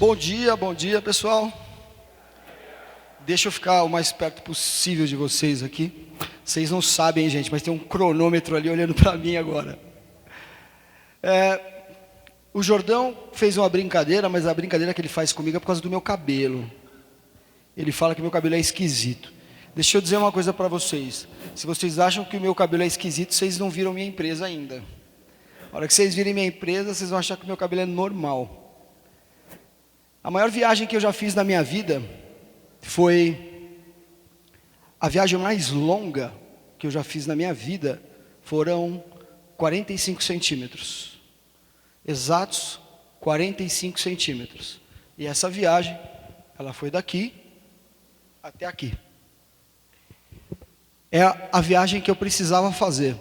Bom dia, pessoal. Deixa eu ficar o mais perto possível de vocês aqui. Vocês não sabem, gente, mas tem um cronômetro ali olhando para mim agora. O Jordão fez uma brincadeira, mas a brincadeira que ele faz comigo é por causa do meu cabelo. Ele fala que meu cabelo é esquisito. Deixa eu dizer uma coisa para vocês. Se vocês acham que o meu cabelo é esquisito, vocês não viram minha empresa ainda. A hora que vocês virem minha empresa, vocês vão achar que o meu cabelo é normal. A maior viagem que eu já fiz na minha vida foi... A viagem mais longa que eu já fiz na minha vida foram 45 centímetros. Exatos 45 centímetros. E essa viagem, ela foi daqui até aqui. É a viagem que eu precisava fazer.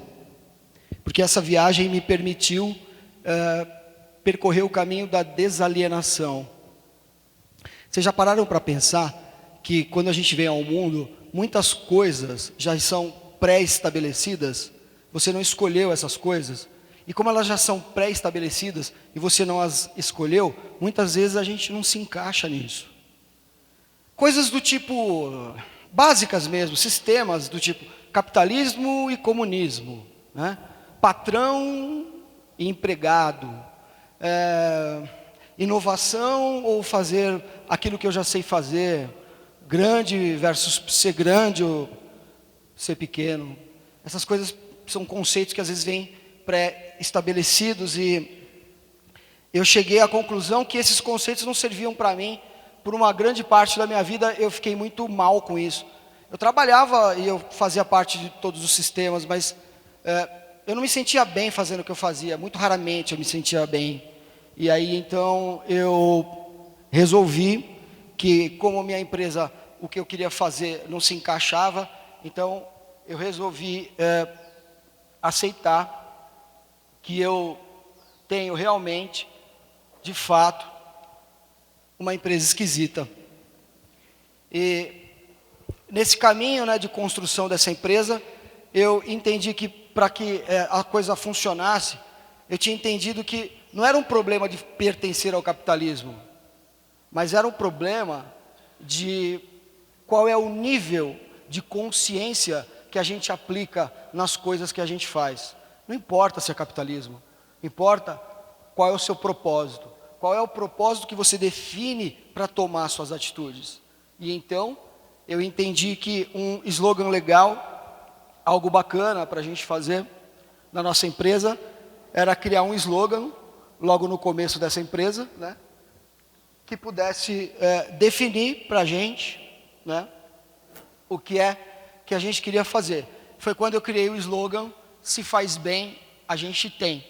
Porque essa viagem me permitiu percorrer o caminho da desalienação. Vocês já pararam para pensar que quando a gente vem ao mundo, muitas coisas já são pré-estabelecidas? Você não escolheu essas coisas. E como elas já são pré-estabelecidas e você não as escolheu, muitas vezes a gente não se encaixa nisso. Coisas do tipo, básicas mesmo, sistemas do tipo capitalismo e comunismo, né? Patrão e empregado, inovação ou fazer aquilo que eu já sei fazer, grande versus ser grande ou ser pequeno. Essas coisas são conceitos que às vezes vêm pré-estabelecidos e eu cheguei à conclusão que esses conceitos não serviam para mim. Por uma grande parte da minha vida eu fiquei muito mal com isso. Eu trabalhava e eu fazia parte de todos os sistemas, mas eu não me sentia bem fazendo o que eu fazia. Muito raramente eu me sentia bem. E aí então eu resolvi que como minha empresa, o que eu queria fazer não se encaixava, então eu resolvi aceitar que eu tenho realmente, de fato, uma empresa esquisita. E nesse caminho, né, de construção dessa empresa, eu entendi que para que a coisa funcionasse, eu tinha entendido que não era um problema de pertencer ao capitalismo, mas era um problema de qual é o nível de consciência que a gente aplica nas coisas que a gente faz. Não importa se é capitalismo, importa qual é o seu propósito, qual é o propósito que você define para tomar suas atitudes. E então, eu entendi que um slogan legal, algo bacana para a gente fazer na nossa empresa, era criar um slogan, logo no começo dessa empresa, né, que pudesse definir para a gente, né, o que é que a gente queria fazer. Foi quando eu criei o slogan, se faz bem, a gente tem.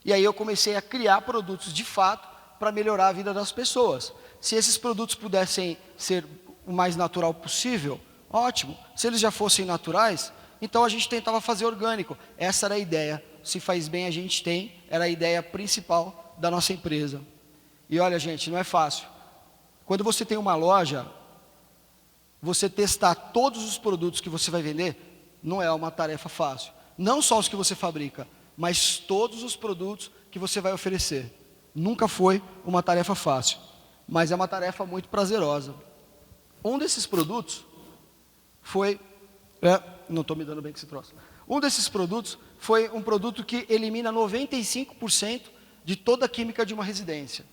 E aí eu comecei a criar produtos de fato para melhorar a vida das pessoas. Se esses produtos pudessem ser o mais natural possível, ótimo. Se eles já fossem naturais, então a gente tentava fazer orgânico. Essa era a ideia. Se faz bem, a gente tem. Era a ideia principal da nossa empresa. E olha, gente, não é fácil. Quando você tem uma loja, você testar todos os produtos que você vai vender, não é uma tarefa fácil. Não só os que você fabrica, mas todos os produtos que você vai oferecer. Nunca foi uma tarefa fácil, mas é uma tarefa muito prazerosa. Um desses produtos foi... não estou me dando bem com esse troço. Um desses produtos foi um produto que elimina 95% de toda a química de uma residência.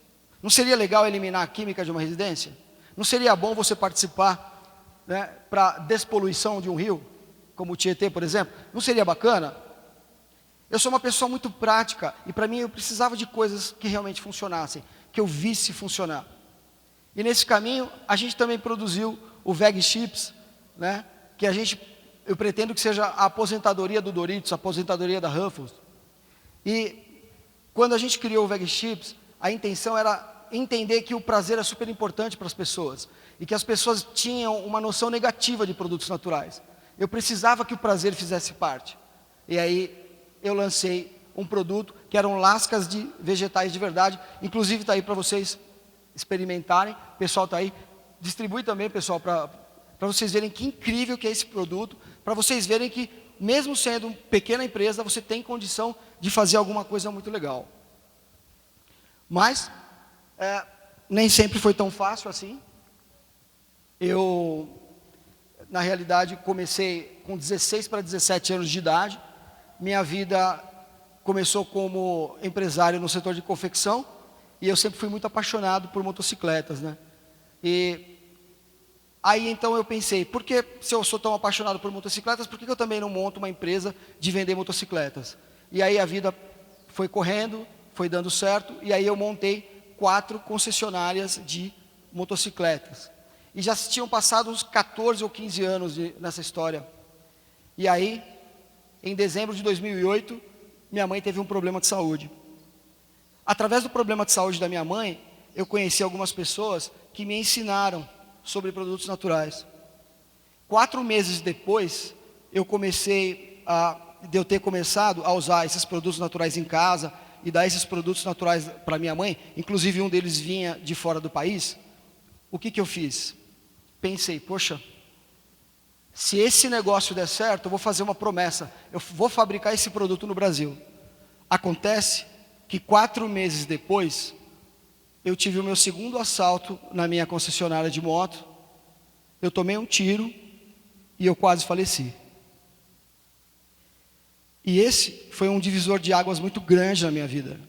Não seria legal eliminar a química de uma residência? Não seria bom você participar, né, para a despoluição de um rio, como o Tietê, por exemplo? Não seria bacana? Eu sou uma pessoa muito prática e para mim eu precisava de coisas que realmente funcionassem, que eu visse funcionar. E nesse caminho a gente também produziu o Veg Chips, né, que eu pretendo que seja a aposentadoria do Doritos, a aposentadoria da Ruffles. E quando a gente criou o Veg Chips, a intenção era entender que o prazer é super importante para as pessoas e que as pessoas tinham uma noção negativa de produtos naturais. Eu precisava que o prazer fizesse parte. E aí eu lancei um produto que eram lascas de vegetais de verdade. Inclusive está aí para vocês experimentarem. O pessoal está aí. Distribui também, pessoal, para vocês verem que incrível que é esse produto. Para vocês verem que, mesmo sendo uma pequena empresa, você tem condição de fazer alguma coisa muito legal. Mas, nem sempre foi tão fácil assim. Eu, na realidade, comecei com 16 para 17 anos de idade. Minha vida começou como empresário no setor de confecção, e eu sempre fui muito apaixonado por motocicletas, né? E aí então eu pensei, por que, se eu sou tão apaixonado por motocicletas, por que eu também não monto uma empresa de vender motocicletas? E aí a vida foi correndo, foi dando certo, e aí eu montei 4 concessionárias de motocicletas. E já tinham passado uns 14 ou 15 anos nessa história. E aí, em dezembro de 2008, minha mãe teve um problema de saúde. Através do problema de saúde da minha mãe, eu conheci algumas pessoas que me ensinaram sobre produtos naturais. 4 meses depois, de eu ter começado a usar esses produtos naturais em casa e dar esses produtos naturais para minha mãe, inclusive um deles vinha de fora do país, o que eu fiz? Pensei, poxa, se esse negócio der certo, eu vou fazer uma promessa, eu vou fabricar esse produto no Brasil. Acontece que 4 meses depois, eu tive o meu segundo assalto na minha concessionária de moto, eu tomei um tiro e eu quase faleci. E esse foi um divisor de águas muito grande na minha vida.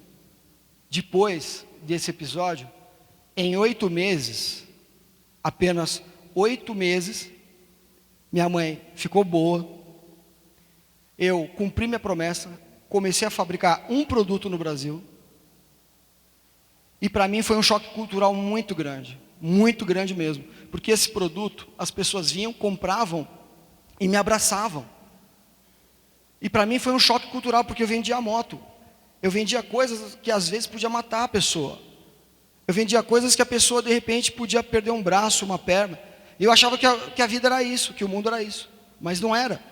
Depois desse episódio, em 8 meses, apenas 8 meses, minha mãe ficou boa, eu cumpri minha promessa, comecei a fabricar um produto no Brasil, e para mim foi um choque cultural muito grande mesmo, porque esse produto, as pessoas vinham, compravam e me abraçavam. E para mim foi um choque cultural, porque eu vendia moto, eu vendia coisas que às vezes podia matar a pessoa, eu vendia coisas que a pessoa de repente podia perder um braço, uma perna, e eu achava que a vida era isso, que o mundo era isso, mas não era.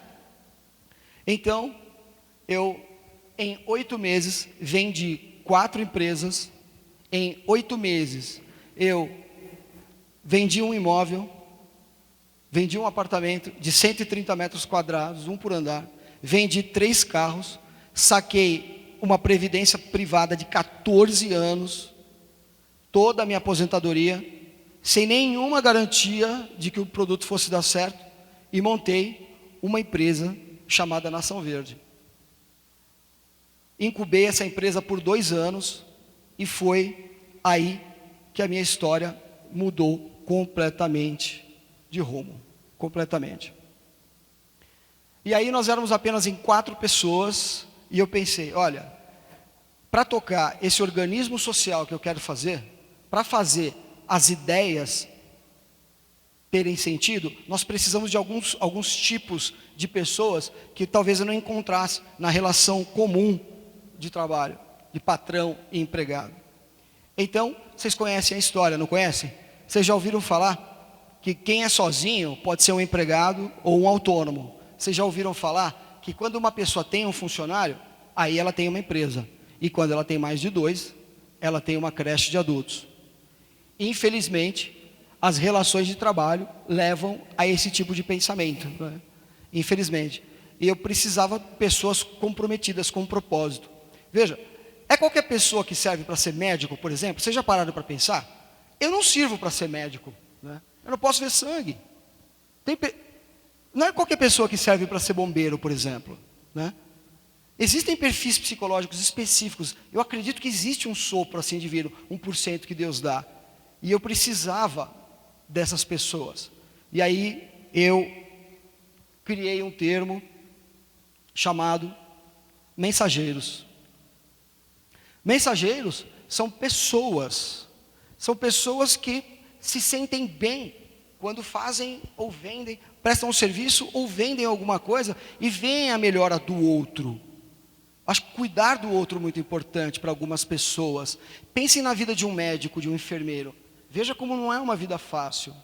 Então, eu em 8 meses vendi 4 empresas. Em 8 meses, eu vendi um imóvel, vendi um apartamento de 130 metros quadrados, um por andar, vendi 3 carros, saquei uma previdência privada de 14 anos, toda a minha aposentadoria, sem nenhuma garantia de que o produto fosse dar certo, e montei uma empresa chamada Nação Verde. Incubei essa empresa por 2 anos, e foi aí que a minha história mudou completamente de rumo, completamente. E aí nós éramos apenas em 4 pessoas, e eu pensei, olha, para tocar esse organismo social que eu quero fazer, para fazer as ideias terem sentido, nós precisamos de alguns tipos de pessoas que talvez eu não encontrasse na relação comum de trabalho, de patrão e empregado. Então, vocês conhecem a história, não conhecem? Vocês já ouviram falar que quem é sozinho pode ser um empregado ou um autônomo? Vocês já ouviram falar que quando uma pessoa tem um funcionário, aí ela tem uma empresa. E quando ela tem mais de 2, ela tem uma creche de adultos. Infelizmente, as relações de trabalho levam a esse tipo de pensamento, né? Infelizmente. E eu precisava de pessoas comprometidas com um propósito. Veja, é qualquer pessoa que serve para ser médico, por exemplo? Vocês já pararam para pensar? Eu não sirvo para ser médico, né? Eu não posso ver sangue. Não é qualquer pessoa que serve para ser bombeiro, por exemplo, né? Existem perfis psicológicos específicos. Eu acredito que existe um sopro assim divino, 1% que Deus dá. E eu precisava dessas pessoas. E aí eu criei um termo chamado mensageiros. Mensageiros são pessoas que se sentem bem quando fazem ou vendem, prestam um serviço ou vendem alguma coisa e veem a melhora do outro. Acho que cuidar do outro é muito importante para algumas pessoas. Pensem na vida de um médico, de um enfermeiro. Veja como não é uma vida fácil.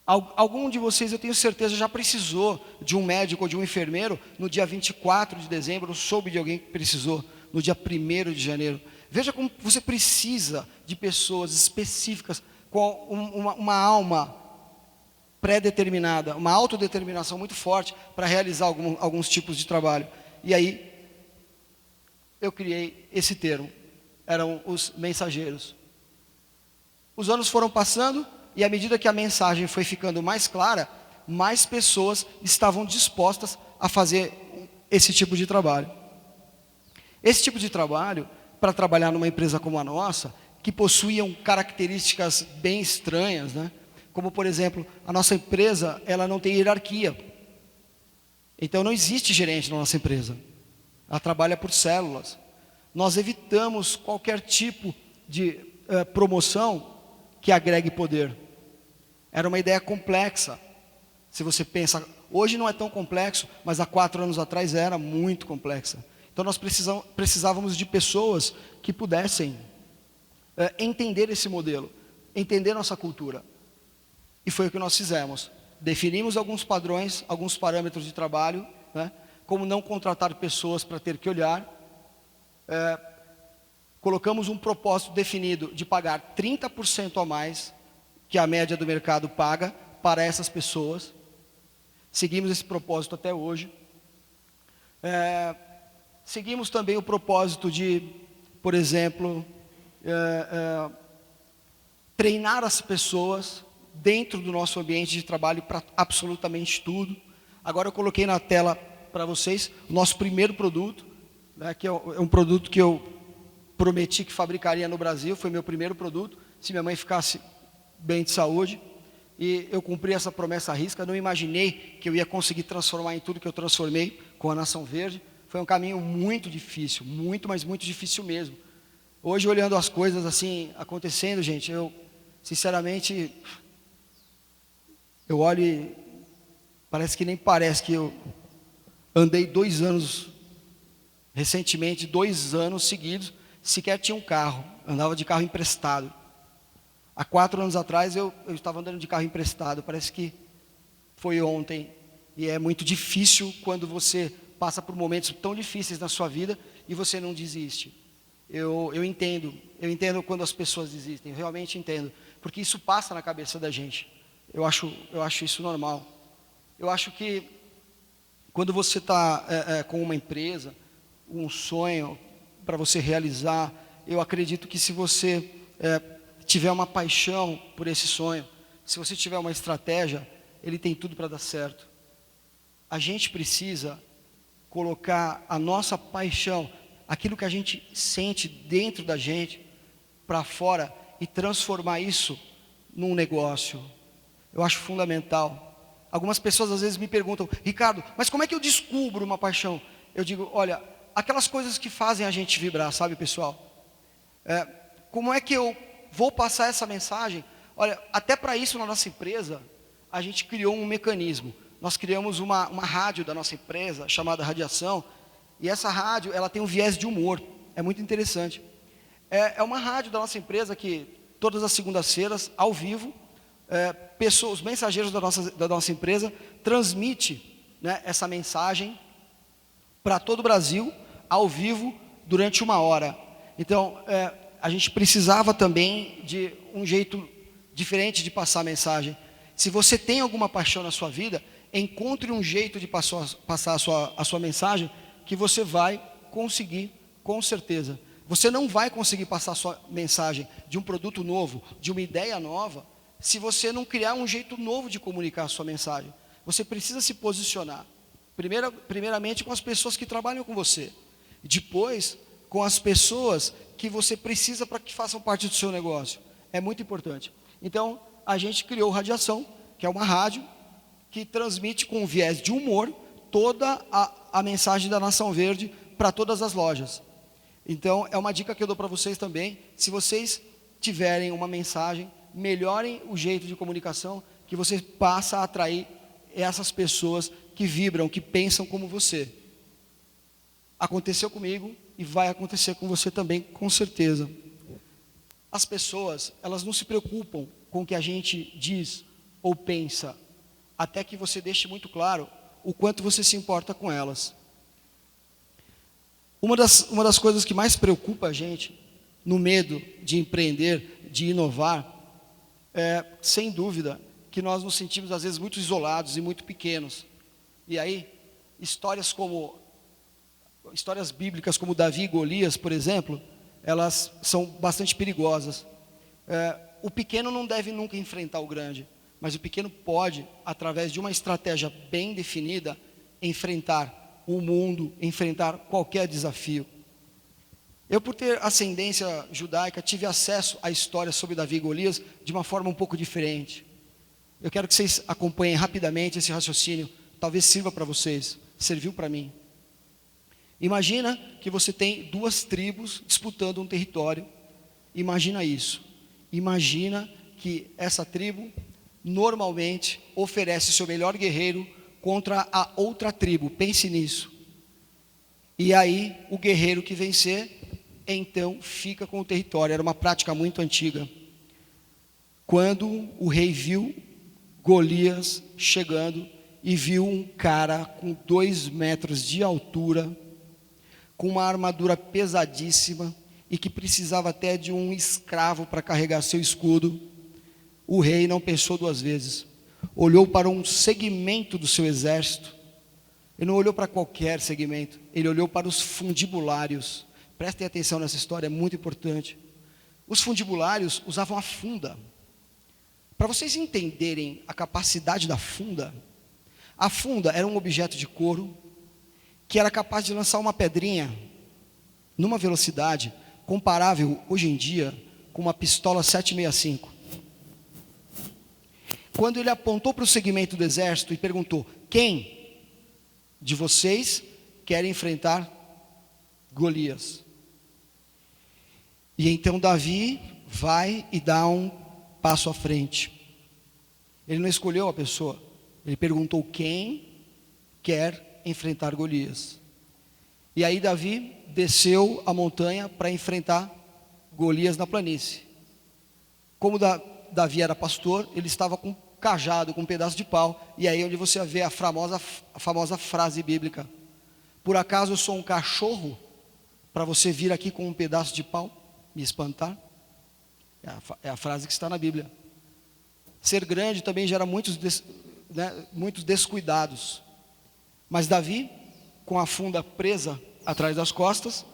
Algum de vocês, eu tenho certeza, já precisou de um médico ou de um enfermeiro no dia 24 de dezembro, ou soube de alguém que precisou no dia 1º de janeiro. Veja como você precisa de pessoas específicas com uma alma pré-determinada, uma autodeterminação muito forte para realizar alguns tipos de trabalho. E aí, eu criei esse termo, eram os mensageiros. Os anos foram passando e à medida que a mensagem foi ficando mais clara, mais pessoas estavam dispostas a fazer esse tipo de trabalho. Esse tipo de trabalho, para trabalhar numa empresa como a nossa, que possuíam características bem estranhas, né? Como, por exemplo, a nossa empresa, ela não tem hierarquia. Então, não existe gerente na nossa empresa. Ela trabalha por células. Nós evitamos qualquer tipo de promoção que agregue poder. Era uma ideia complexa. Se você pensa, hoje não é tão complexo, mas há 4 anos atrás era muito complexa. Então nós precisávamos de pessoas que pudessem entender esse modelo, entender nossa cultura. E foi o que nós fizemos. Definimos alguns padrões, alguns parâmetros de trabalho, né? Como não contratar pessoas para ter que olhar. Colocamos um propósito definido de pagar 30% a mais que a média do mercado paga para essas pessoas. Seguimos esse propósito até hoje. Seguimos também o propósito de, por exemplo, treinar as pessoas dentro do nosso ambiente de trabalho para absolutamente tudo. Agora eu coloquei na tela para vocês o nosso primeiro produto, né, que é um produto que eu prometi que fabricaria no Brasil, foi meu primeiro produto, se minha mãe ficasse bem de saúde, e eu cumpri essa promessa à risca. Não imaginei que eu ia conseguir transformar em tudo que eu transformei com a Nação Verde. Foi um caminho muito difícil, muito, mas muito difícil mesmo. Hoje, olhando as coisas assim acontecendo, gente, eu, sinceramente, eu olho e parece que nem parece que eu andei 2 anos, recentemente, 2 anos seguidos, sequer tinha um carro, andava de carro emprestado. Há 4 anos atrás eu estava andando de carro emprestado, parece que foi ontem. E é muito difícil quando você passa por momentos tão difíceis na sua vida e você não desiste. Eu entendo quando as pessoas desistem, eu realmente entendo, porque isso passa na cabeça da gente. Eu acho isso normal. Eu acho que quando você está com uma empresa, um sonho para você realizar, eu acredito que se você tiver uma paixão por esse sonho, se você tiver uma estratégia, ele tem tudo para dar certo. A gente precisa colocar a nossa paixão, aquilo que a gente sente dentro da gente, para fora e transformar isso num negócio. Eu acho fundamental. Algumas pessoas às vezes me perguntam, Ricardo, mas como é que eu descubro uma paixão? Eu digo, olha, aquelas coisas que fazem a gente vibrar, sabe, pessoal? Como é que eu vou passar essa mensagem? Olha, até para isso na nossa empresa, a gente criou um mecanismo. Nós criamos uma rádio da nossa empresa, chamada Radiação, e essa rádio, ela tem um viés de humor, é muito interessante. É uma rádio da nossa empresa que, todas as segundas-feiras, ao vivo, os mensageiros da nossa empresa transmite, né, essa mensagem para todo o Brasil, ao vivo, durante 1 hora. Então, a gente precisava também de um jeito diferente de passar a mensagem. Se você tem alguma paixão na sua vida, encontre um jeito de passar a sua mensagem que você vai conseguir, com certeza. Você não vai conseguir passar a sua mensagem de um produto novo, de uma ideia nova, se você não criar um jeito novo de comunicar a sua mensagem. Você precisa se posicionar, primeiramente com as pessoas que trabalham com você, depois com as pessoas que você precisa para que façam parte do seu negócio. É muito importante. Então, a gente criou Radiação, que é uma rádio que transmite com um viés de humor toda a mensagem da Nação Verde para todas as lojas. Então, é uma dica que eu dou para vocês também. Se vocês tiverem uma mensagem, melhorem o jeito de comunicação, que você passa a atrair essas pessoas que vibram, que pensam como você. Aconteceu comigo e vai acontecer com você também, com certeza. As pessoas, elas não se preocupam com o que a gente diz ou pensa, até que você deixe muito claro o quanto você se importa com elas. Uma das coisas que mais preocupa a gente, no medo de empreender, de inovar, sem dúvida, que nós nos sentimos às vezes muito isolados e muito pequenos. E aí, histórias bíblicas como Davi e Golias, por exemplo, elas são bastante perigosas. o pequeno não deve nunca enfrentar o grande, mas o pequeno pode, através de uma estratégia bem definida, enfrentar o mundo, enfrentar qualquer desafio. Eu, por ter ascendência judaica, tive acesso à história sobre Davi e Golias de uma forma um pouco diferente. Eu quero que vocês acompanhem rapidamente esse raciocínio, talvez sirva para vocês, serviu para mim. Imagina que você tem duas tribos disputando um território. Imagina isso. Imagina que essa tribo normalmente oferece seu melhor guerreiro contra a outra tribo. Pense nisso. E aí o guerreiro que vencer, então fica com o território. Era uma prática muito antiga. Quando o rei viu Golias chegando e viu um cara com 2 metros de altura, com uma armadura pesadíssima e que precisava até de um escravo para carregar seu escudo, o rei não pensou 2 vezes. Olhou para um segmento do seu exército. Ele não olhou para qualquer segmento, ele olhou para os fundibulários. Prestem atenção nessa história, é muito importante. Os fundibulários usavam a funda. Para vocês entenderem a capacidade da funda, a funda era um objeto de couro que era capaz de lançar uma pedrinha numa velocidade comparável hoje em dia com uma pistola 7,65. Quando ele apontou para o segmento do exército e perguntou: quem de vocês quer enfrentar Golias? E então Davi vai e dá um passo à frente. Ele não escolheu a pessoa, ele perguntou quem quer enfrentar Golias. E aí Davi desceu a montanha para enfrentar Golias na planície. Como Davi era pastor, ele estava com um cajado, com um pedaço de pau. E aí onde você vê a famosa frase bíblica: por acaso eu sou um cachorro para você vir aqui com um pedaço de pau me espantar? É a frase que está na Bíblia. Ser grande também gera muitos descuidados. Mas Davi, com a funda presa atrás das costas,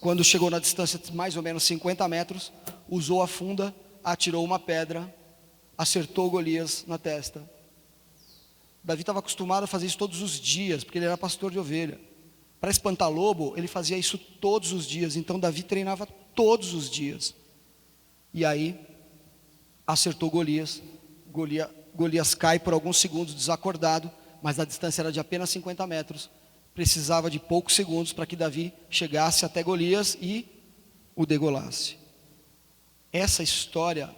quando chegou na distância de mais ou menos 50 metros, usou a funda, atirou uma pedra, acertou Golias na testa. Davi estava acostumado a fazer isso todos os dias, porque ele era pastor de ovelha. Para espantar lobo, ele fazia isso todos os dias. Então Davi treinava todos os dias. E aí, acertou Golias. Golias cai por alguns segundos desacordado, mas a distância era de apenas 50 metros. Precisava de poucos segundos para que Davi chegasse até Golias e o degolasse. Essa história,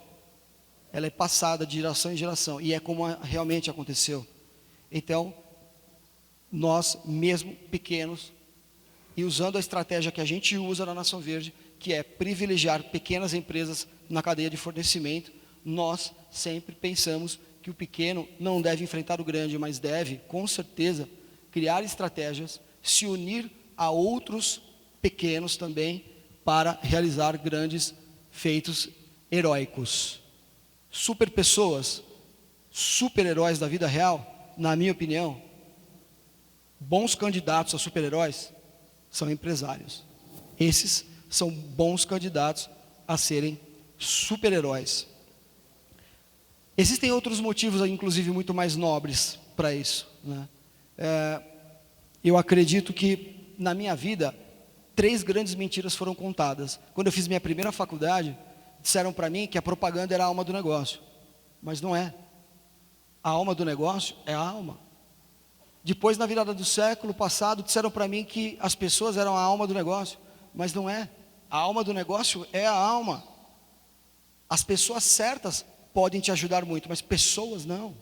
ela é passada de geração em geração, e é como realmente aconteceu. Então, nós mesmo pequenos, e usando a estratégia que a gente usa na Nação Verde, que é privilegiar pequenas empresas na cadeia de fornecimento, nós sempre pensamos que o pequeno não deve enfrentar o grande, mas deve, com certeza, criar estratégias, se unir a outros pequenos também, para realizar grandes feitos heróicos. Super pessoas, super-heróis da vida real, na minha opinião, bons candidatos a super-heróis são empresários. Esses são bons candidatos a serem super-heróis. Existem outros motivos, inclusive, muito mais nobres para isso, né? Eu acredito que, na minha vida, 3 grandes mentiras foram contadas. Quando eu fiz minha primeira faculdade, disseram para mim que a propaganda era a alma do negócio. Mas não é. A alma do negócio é a alma. Depois, na virada do século passado, disseram para mim que as pessoas eram a alma do negócio. Mas não é. A alma do negócio é a alma. As pessoas certas podem te ajudar muito, mas pessoas não.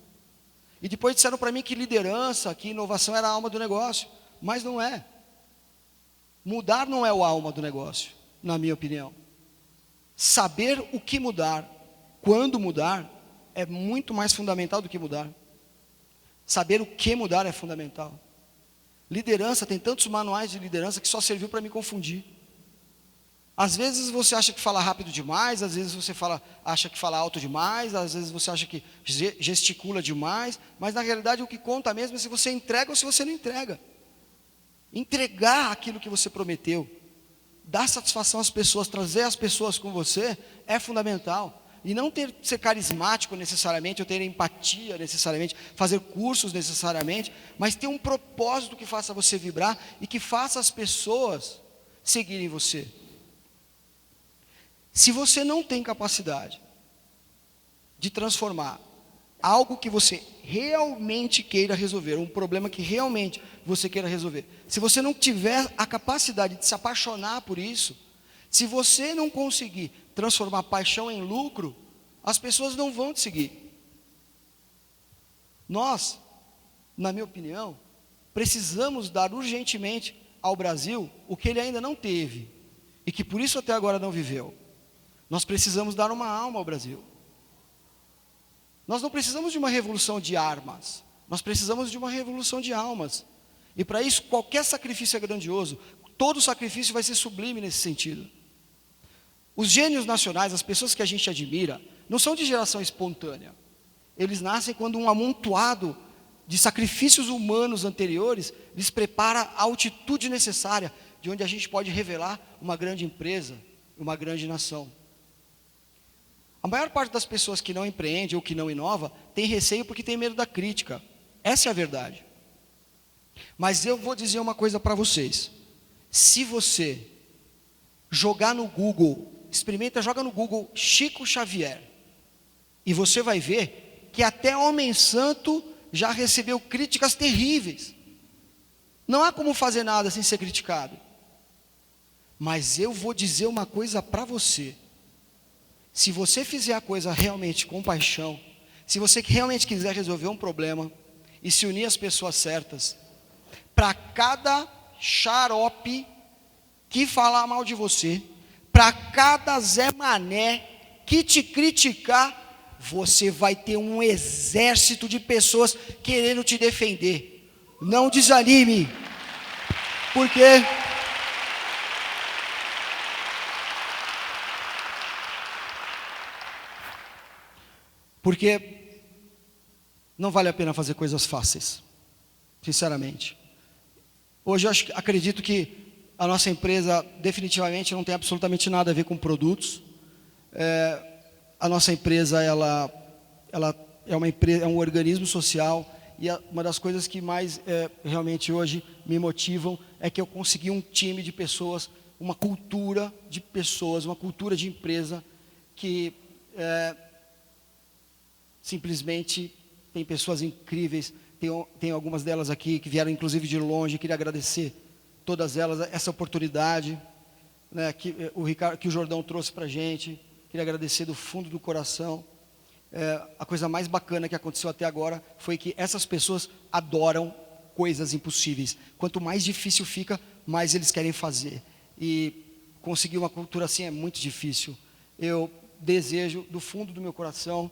E depois disseram para mim que liderança, que inovação era a alma do negócio. Mas não é. Mudar não é a alma do negócio, na minha opinião. Saber o que mudar, quando mudar, é muito mais fundamental do que mudar. Saber o que mudar é fundamental. Liderança, tem tantos manuais de liderança que só serviu para me confundir. Às vezes você acha que fala rápido demais, às vezes você acha que fala alto demais, às vezes você acha que gesticula demais, mas na realidade o que conta mesmo é se você entrega ou se você não entrega. Entregar aquilo que você prometeu, dar satisfação às pessoas, trazer as pessoas com você, é fundamental. e não ser carismático necessariamente, ou ter empatia necessariamente, fazer cursos necessariamente, mas ter um propósito que faça você vibrar e que faça as pessoas seguirem você. Se você não tem capacidade de transformar algo que você realmente queira resolver, um problema que realmente você queira resolver, se você não tiver a capacidade de se apaixonar por isso, se você não conseguir transformar paixão em lucro, as pessoas não vão te seguir. Nós, na minha opinião, precisamos dar urgentemente ao Brasil o que ele ainda não teve, e que por isso até agora não viveu. Nós precisamos dar uma alma ao Brasil. Nós não precisamos de uma revolução de armas, nós precisamos de uma revolução de almas. E para isso, qualquer sacrifício é grandioso, todo sacrifício vai ser sublime nesse sentido. Os gênios nacionais, as pessoas que a gente admira, não são de geração espontânea. Eles nascem quando um amontoado de sacrifícios humanos anteriores lhes prepara a altitude necessária, de onde a gente pode revelar uma grande empresa, uma grande nação. A maior parte das pessoas que não empreende ou que não inova, tem receio porque tem medo da crítica. Essa é a verdade. Mas eu vou dizer uma coisa para vocês. Se você jogar no Google, joga no Google Chico Xavier, e você vai ver que até homem santo já recebeu críticas terríveis. Não há como fazer nada sem ser criticado. Mas eu vou dizer uma coisa para você. Se você fizer a coisa realmente com paixão, se você realmente quiser resolver um problema e se unir às pessoas certas, para cada xarope que falar mal de você, para cada Zé Mané que te criticar, você vai ter um exército de pessoas querendo te defender. Não desanime, porque não vale a pena fazer coisas fáceis, sinceramente. Hoje eu acredito que a nossa empresa definitivamente não tem absolutamente nada a ver com produtos. A nossa empresa ela é uma empresa, é um organismo social, e uma das coisas que mais realmente hoje me motivam é que eu consegui um time de pessoas, uma cultura de pessoas, uma cultura de empresa que simplesmente tem pessoas incríveis. Tem algumas delas aqui que vieram inclusive de longe. Queria agradecer todas elas essa oportunidade, né, que o Jordão trouxe para a gente. Queria agradecer do fundo do coração. A coisa mais bacana que aconteceu até agora foi que essas pessoas adoram coisas impossíveis. Quanto mais difícil fica, mais eles querem fazer. E conseguir uma cultura assim é muito difícil. Eu desejo do fundo do meu coração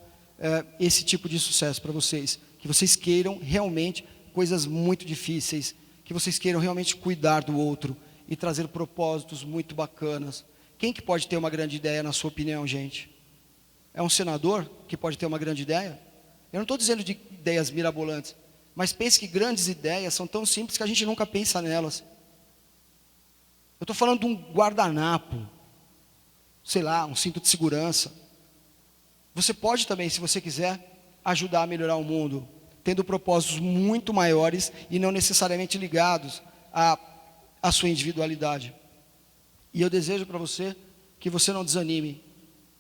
esse tipo de sucesso para vocês. Que vocês queiram realmente coisas muito difíceis, que vocês queiram realmente cuidar do outro e trazer propósitos muito bacanas. Quem que pode ter uma grande ideia, na sua opinião, gente? É um senador que pode ter uma grande ideia? Eu não estou dizendo de ideias mirabolantes, mas pense que grandes ideias são tão simples que a gente nunca pensa nelas. Eu estou falando de um guardanapo, sei lá, um cinto de segurança. Você pode também, se você quiser, ajudar a melhorar o mundo, tendo propósitos muito maiores e não necessariamente ligados à sua individualidade. E eu desejo para você que você não desanime.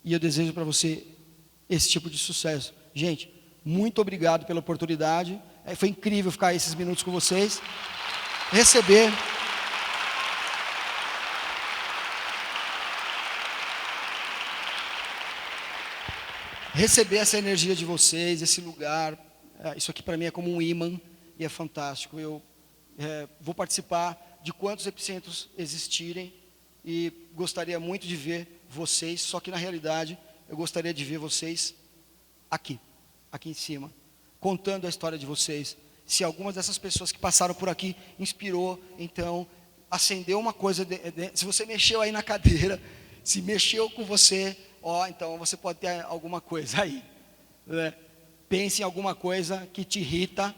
E eu desejo para você esse tipo de sucesso. Gente, muito obrigado pela oportunidade. Foi incrível ficar esses minutos com vocês. Receber essa energia de vocês, esse lugar. Isso aqui para mim é como um imã e é fantástico. Eu vou participar de quantos epicentros existirem e gostaria muito de ver vocês, só que na realidade eu gostaria de ver vocês aqui em cima, contando a história de vocês. Se algumas dessas pessoas que passaram por aqui inspirou, então acendeu uma coisa, se você mexeu aí na cadeira, se mexeu com você, então você pode ter alguma coisa aí, né? Pense em alguma coisa que te irrita,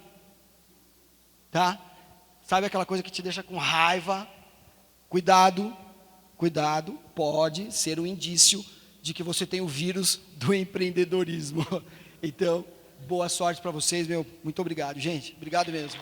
tá? Sabe aquela coisa que te deixa com raiva? Cuidado, pode ser um indício de que você tem o vírus do empreendedorismo. Então, boa sorte para vocês, meu. Muito obrigado, gente. Obrigado mesmo.